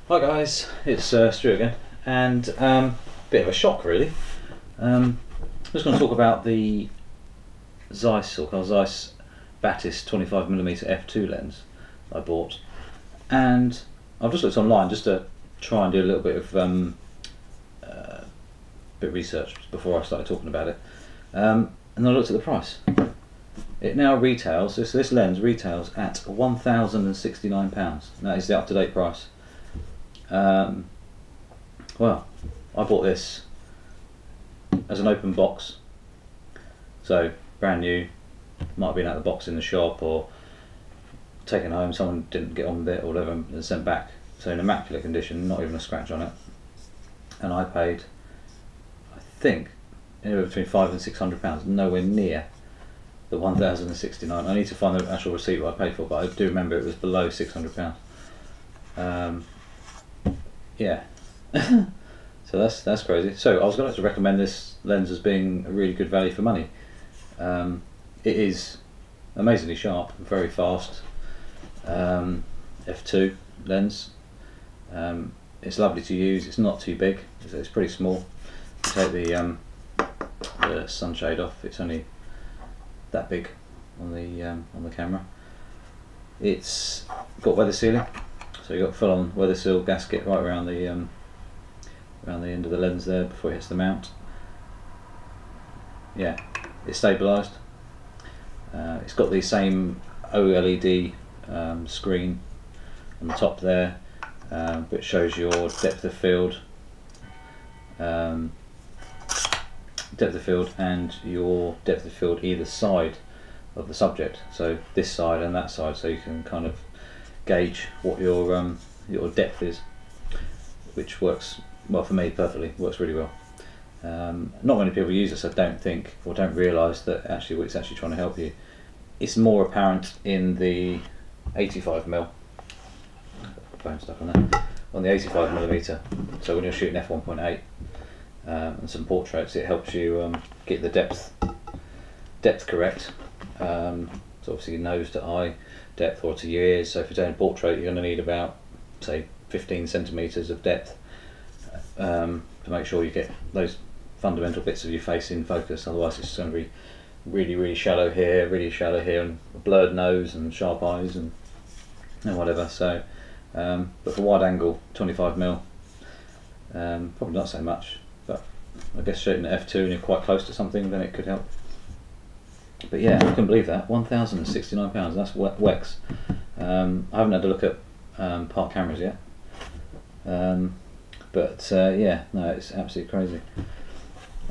Hi guys, it's Stuart again, and bit of a shock really. I'm just going to talk about the Zeiss Batis 25mm f2 lens I bought, and I've just looked online just to try and do a little bit of research before I started talking about it, and I looked at the price. It now retails, this lens retails at £1,069. That is the up-to-date price. Well, I bought this as an open box, so brand new, might have been out of the box in the shop or taken home, someone didn't get on with it or whatever and sent back, so in immaculate condition, not even a scratch on it, and I paid, I think, anywhere between £500 and £600, nowhere near the 1,069. I need to find the actual receipt what I paid for, but I do remember it was below £600. Yeah. So that's crazy. So I was going to recommend this lens as being a really good value for money. It is amazingly sharp, very fast, f2 lens. It's lovely to use. It's not too big. It's pretty small. Take the sunshade off. It's only that big on the camera. It's got weather sealing, so you've got full-on weather seal gasket right around the end of the lens there before it hits the mount. Yeah, it's stabilised. It's got the same OLED screen on the top there, which shows your depth of field and your depth of field either side of the subject, so this side and that side, so you can kind of gauge what your depth is, which works well for me perfectly, works really well. Not many people use this, I don't think, or don't realise that actually it's actually trying to help you. It's more apparent in the 85mm, phone stuck on there, on the 85mm, so when you're shooting f1.8 and some portraits, it helps you get the depth correct. So obviously nose to eye depth or to your ears, so if you're doing a portrait you're going to need about, say, 15 centimetres of depth to make sure you get those fundamental bits of your face in focus, otherwise it's going to be really shallow here, and a blurred nose and sharp eyes and whatever. So but for wide angle 25mm, probably not so much, but I guess shooting at f2 and you're quite close to something, then it could help. But yeah, I couldn't believe that, £1,069, that's Wex. I haven't had a look at part cameras yet, but yeah, no, it's absolutely crazy.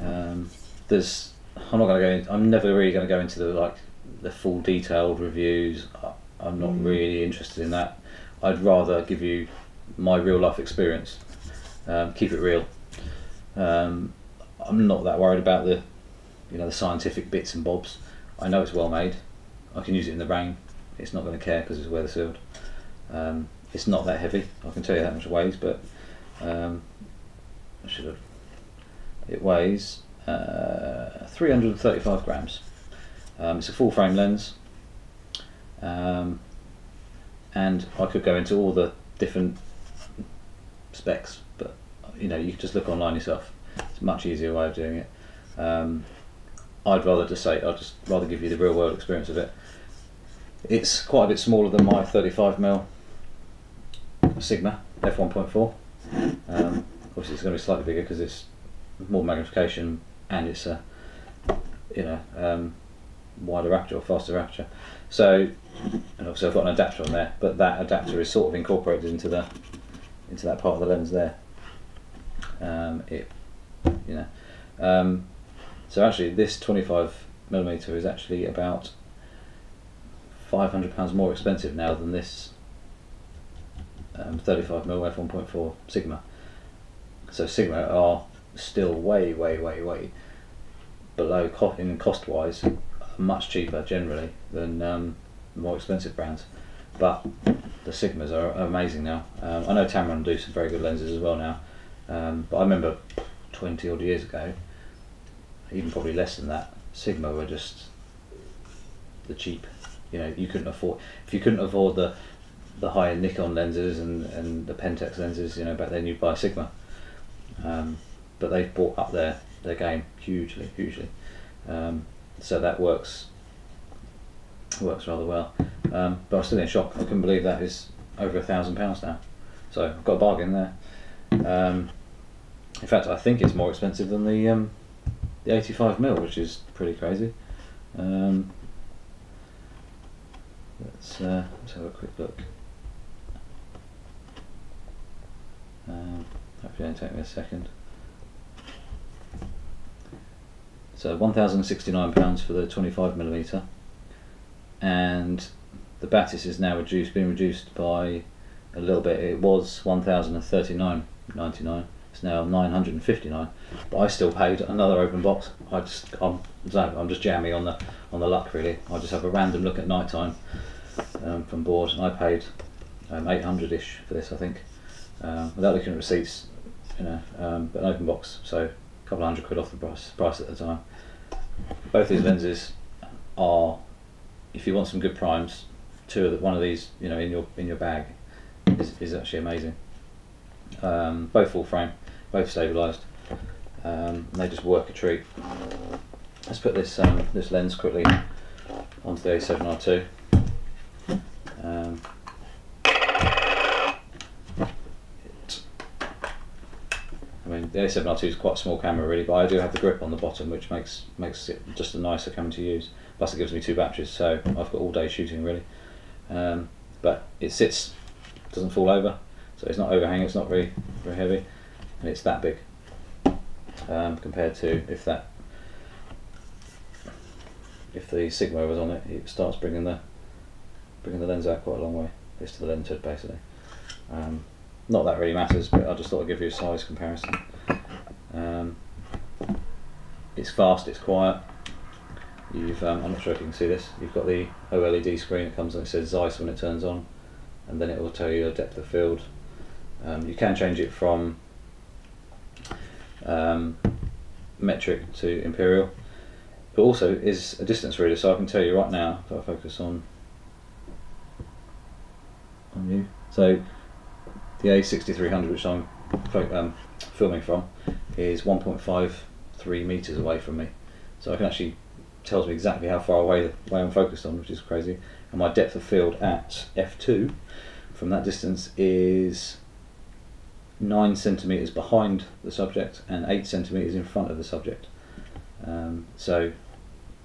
I'm never really going to go into the full detailed reviews. I'm not really interested in that. I'd rather give you my real life experience, keep it real. I'm not that worried about the scientific bits and bobs. I know it's well made. I can use it in the rain. It's not going to care because it's weather sealed. It's not that heavy, I can tell you how much it weighs, but it weighs 335 grams. It's a full frame lens, and I could go into all the different specs, but you can just look online yourself. It's a much easier way of doing it. I'd rather give you the real world experience of it. It's quite a bit smaller than my 35mm Sigma f1.4. Obviously it's going to be slightly bigger because it's more magnification and it's a wider aperture or faster aperture. So, and obviously I've got an adapter on there, but that adapter is sort of incorporated into that part of the lens there. So actually this 25mm is actually about £500 more expensive now than this 35mm f1.4 Sigma. So Sigma are still way below cost wise, much cheaper generally than more expensive brands, but the Sigmas are amazing now. I know Tamron do some very good lenses as well now, but I remember 20 odd years ago, even probably less than that, Sigma were just the cheap. You couldn't afford, if you couldn't afford the the high-end Nikon lenses and the Pentax lenses, you know, back then you'd buy Sigma, but they've brought up their game hugely, so that works rather well. But I'm still in shock. I couldn't believe that is over £1,000 now. So I've got a bargain there. In fact, I think it's more expensive than the 85mm, which is pretty crazy. Let's have a quick look. Hopefully it'll take me a second. So £1,069 for the 25mm, and the Batis is now been reduced by a little bit. It was £1,039.99. It's now £959. But I still paid another open box. I'm just jammy on the luck really. I just have a random look at night time from board, and I paid 800-ish for this, I think, without looking at receipts, you know. But an open box, so a couple of £100 off the price at the time. Both these lenses are, if you want some good primes, one of these, you know, in your bag is actually amazing. Both full frame, both stabilised. They just work a treat. Let's put this this lens quickly onto the A7R2. I mean, the A7R2 is quite a small camera really, but I do have the grip on the bottom, which makes it just a nicer camera to use. Plus it gives me 2 batteries, so I've got all day shooting really. But it sits, doesn't fall over, so it's not overhanging, it's not very heavy, and it's that big compared to if the Sigma was on it. It starts bringing the lens out quite a long way. This to the lens hood basically. Not that really matters, but I just thought I'd give you a size comparison. It's fast, it's quiet. I'm not sure if you can see this. You've got the OLED screen. It comes and it says Zeiss when it turns on, and then it will tell you the depth of field. You can change it from metric to imperial, but also is a distance reader. So I can tell you right now, if I focus on you. So the A6300, which I'm filming from, is 1.53 meters away from me. So I can actually, tells me exactly how far away I'm focused on, which is crazy. And my depth of field at f2 from that distance is 9 centimeters behind the subject and 8 centimeters in front of the subject. So,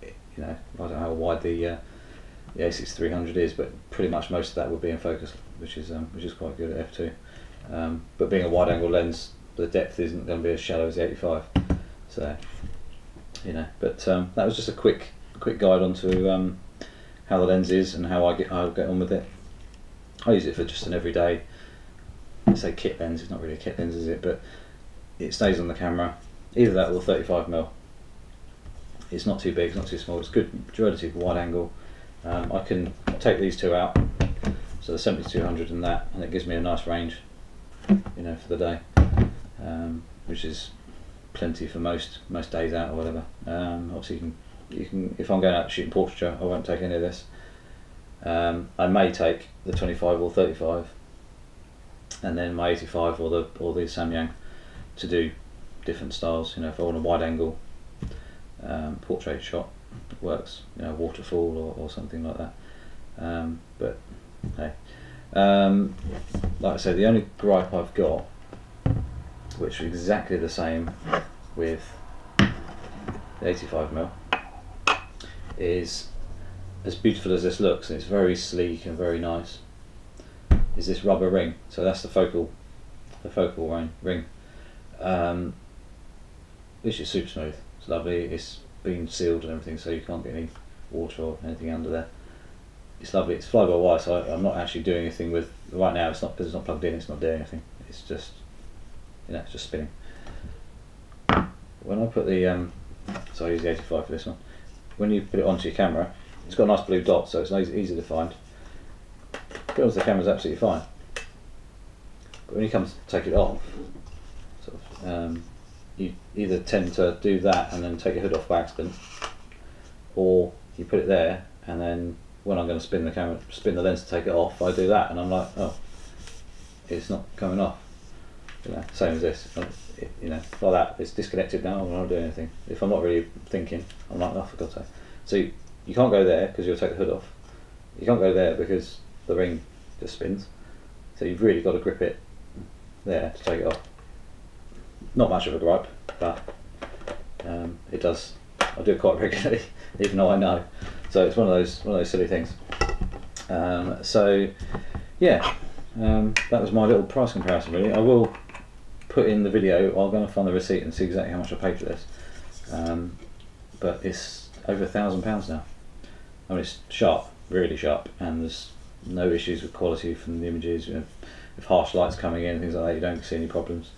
you know, I don't know how wide the A6300 is, but pretty much most of that would be in focus, which is quite good at f2. But being a wide-angle lens, the depth isn't going to be as shallow as the 85. So, you know, but that was just a quick guide onto how the lens is and how I'll get on with it. I use it for just an everyday, let's say, kit lens. It's not really a kit lens, is it? But it stays on the camera. Either that or 35mm. It's not too big, it's not too small. It's good, relative wide angle. I can take these two out, so the 70-200 and that, and it gives me a nice range, you know, for the day, which is plenty for most days out or whatever. Obviously, you can. If I'm going out shooting portraiture, I won't take any of this. I may take the 25 or 35, and then my 85 or the Samyang to do different styles. You know, if I want a wide angle portrait shot, it works. You know, waterfall or something like that. But hey, like I said, the only gripe I've got, which is exactly the same with the 85mm, is, as beautiful as this looks, and it's very sleek and very nice, is this rubber ring. So that's the focal ring, which is super smooth. It's lovely. It's been sealed and everything, so you can't get any water or anything under there. It's lovely. It's fly by wire, so I'm not actually doing anything with right now. It's not, because it's not plugged in. It's not doing anything. It's just, you know, it's just spinning. When I put the so I use the 85 for this one. When you put it onto your camera, it's got a nice blue dot, so it's easy to find. Put it onto the camera is absolutely fine. But when you come to take it off, sort of, you either tend to do that and then take your hood off by accident, or you put it there and then when I'm going to spin the lens to take it off, I do that, and I'm like, oh, it's not coming off. You know, same as this. You know, like that, it's disconnected now. I'm not doing anything. If I'm not really thinking, I'm like, oh, for God's sake. So you can't go there because you'll take the hood off. You can't go there because the ring just spins. So you've really got to grip it there to take it off. Not much of a gripe, but it does. I do it quite regularly, even though I know. So it's one of those silly things. So yeah, that was my little price comparison. Really, I will put in the video. I'm going to find the receipt and see exactly how much I paid for this. But it's over £1,000 now. I mean, it's sharp, really sharp, and there's no issues with quality from the images. You know, if harsh light's coming in, things like that, you don't see any problems.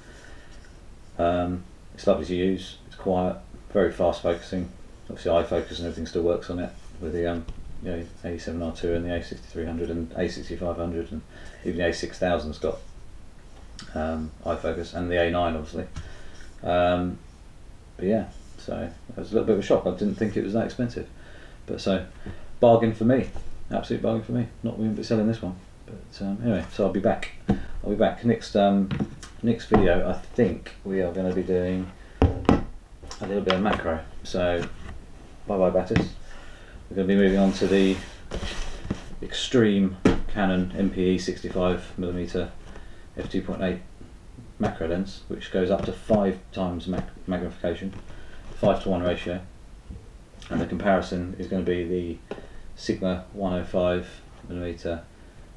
It's lovely to use. It's quiet, very fast focusing. Obviously, eye focus and everything still works on it with the you know, A7R2 and the A6300 and A6500, and even the A6000's got eye focus, and the A9 obviously. But yeah, so it was a little bit of a shock. I didn't think it was that expensive, but so bargain for me, absolute bargain for me. Not we won't be selling this one, but anyway. So I'll be back. Next video. I think we are going to be doing a little bit of macro. So bye bye Batis. We're going to be moving on to the extreme Canon MPE 65mm f2.8 macro lens, which goes up to 5 times magnification, 5:1 ratio, and the comparison is going to be the Sigma 105mm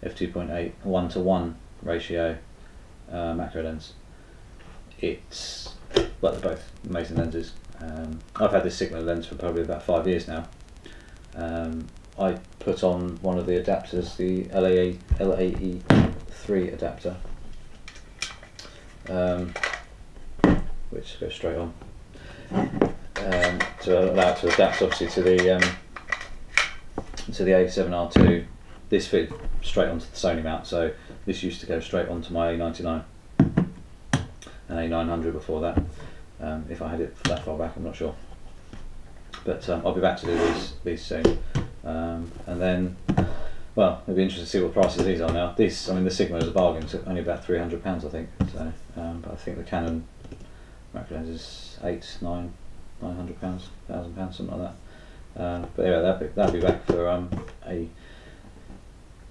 f2.8 1:1 ratio macro lens. It's, well, they're both amazing lenses. I've had this Sigma lens for probably about 5 years now. I put on one of the adapters, the LAE3 adapter, which goes straight on, to allow it to adapt obviously to the A7R2. This fit straight onto the Sony mount, so this used to go straight onto my A99 and A900 before that. If I had it that far back, I'm not sure. But I'll be back to do these soon. And then, well, it'll be interesting to see what prices these are now. These, I mean, the Sigma is a bargain. It's only about £300, I think. So, but I think the Canon macro lens is £900, £1,000, something like that. But yeah, that'll be back for a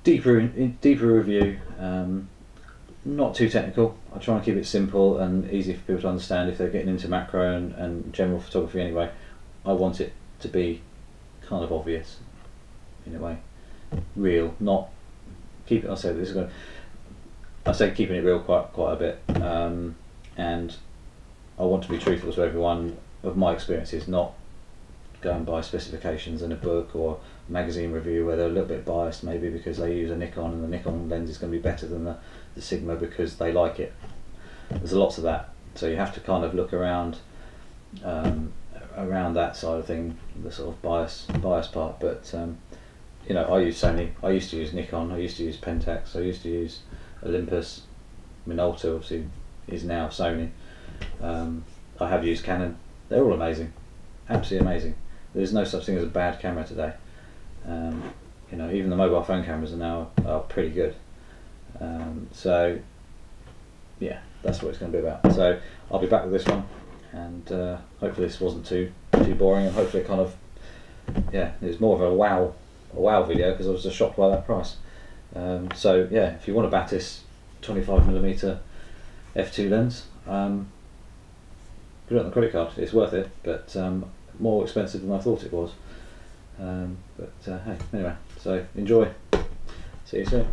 deeper review. Not too technical. I try and keep it simple and easy for people to understand if they're getting into macro and general photography anyway. I want it to be kind of obvious in a way, real, not keep it. I say keeping it real quite a bit, and I want to be truthful to everyone of my experiences, not going by specifications in a book or magazine review where they're a little bit biased maybe because they use a Nikon and the Nikon lens is going to be better than the Sigma because they like it. There's lots of that, so you have to kind of look around that side of thing, the sort of bias part. But you know, I use Sony, I used to use Nikon, I used to use Pentax, I used to use Olympus, Minolta obviously is now Sony. I have used Canon. They're all amazing, absolutely amazing. There's no such thing as a bad camera today. You know, even the mobile phone cameras are pretty good. So yeah, that's what it's going to be about. So I'll be back with this one, and hopefully this wasn't too boring, and hopefully kind of, yeah, it was more of a wow video because I was just shocked by that price. So yeah, if you want a Batis 25mm f2 lens, put it on the credit card. It's worth it, but more expensive than I thought it was. Hey, anyway, so enjoy. See you soon.